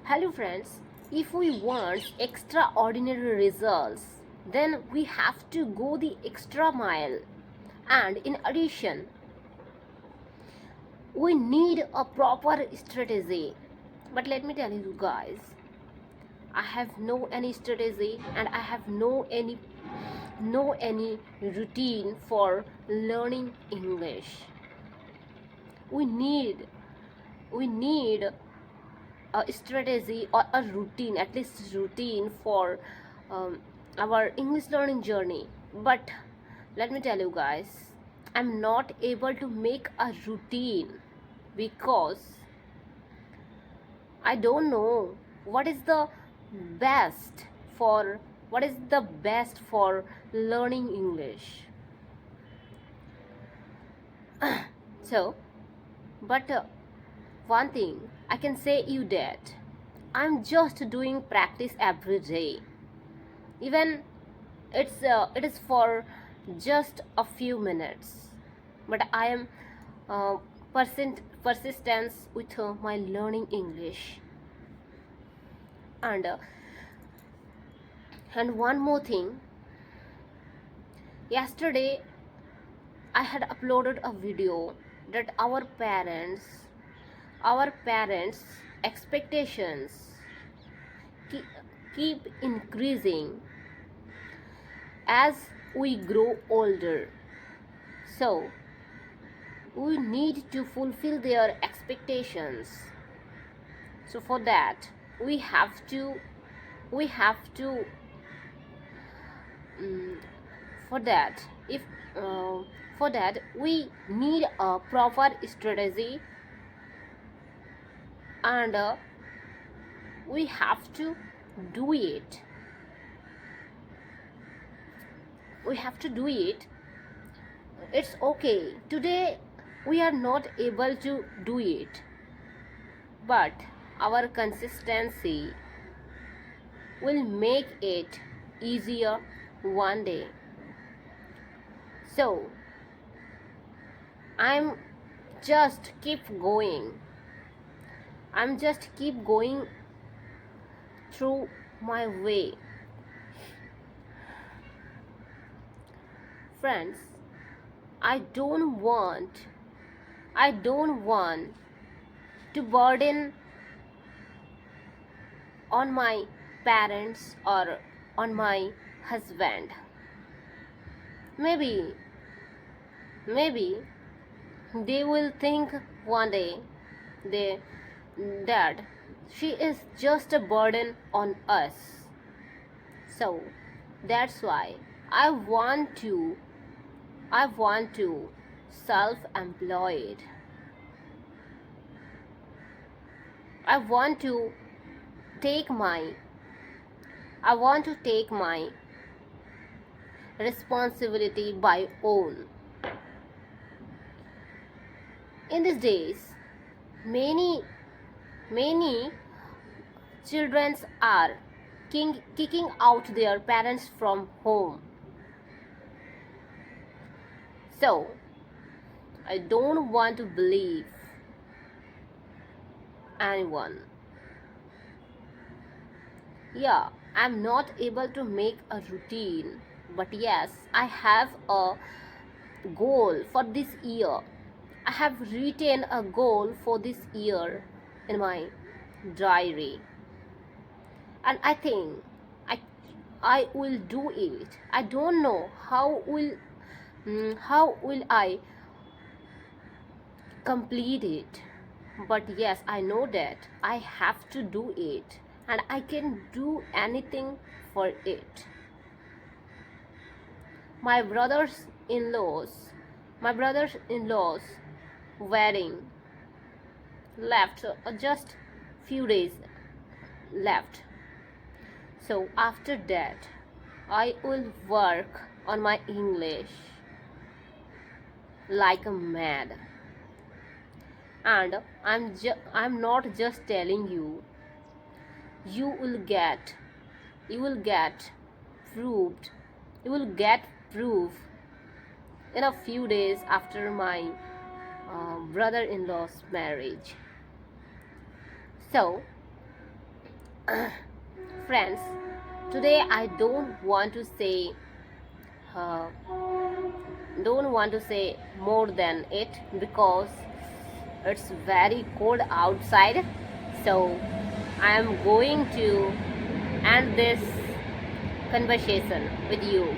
Hello friends, if we want extraordinary results, then we have to go the extra mile. And in addition, we need a proper strategy. But let me tell you guys, I have no any strategy and I have no any routine for learning English. We need we need a strategy or a routine, at least routine for um, our English learning journey. But let me tell you guys, I'm not able to make a routine because I don't know what is the best for what is the best for learning English. So, but one thing I can say you that I'm just doing practice every day. Even it is for just a few minutes, but I am uh, persistence with my learning English. And one more thing, yesterday I had uploaded a video that our parents expectations keep, keep increasing as we grow older. So we need to fulfill their expectations. So for that we have to um, for that if uh, for that we need a proper strategy, and we have to do it we have to do it. It's okay today we are not able to do it, but our consistency will make it easier one day. So i'm just keep going I'm just keep going through my way. Friends, i don't want I don't want to burden on my parents or on my husband. Maybe maybe they will think one day they that she is just a burden on us. So that's why I want to I want to self-employed. I want to take my I want to take my responsibility by own. In these days, many many children are kicking out their parents from home. So I don't want to believe anyone. Yeah, I'm not able to make a routine, but yes, I have a goal for this year. I have written a goal for this year in my diary, and I think I I will do it. I don't know how will I complete it, but yes, I know that I have to do it, and I can do anything for it. My brothers-in-laws wedding left just few days left. So after that I will work on my English like a mad. And I'm not just telling you. You will get you will get proved you will get proof in a few days after my brother-in-law's marriage. So Friends, today I uh, don't want to say more than it because it's very cold outside. So I am going to end this conversation with you.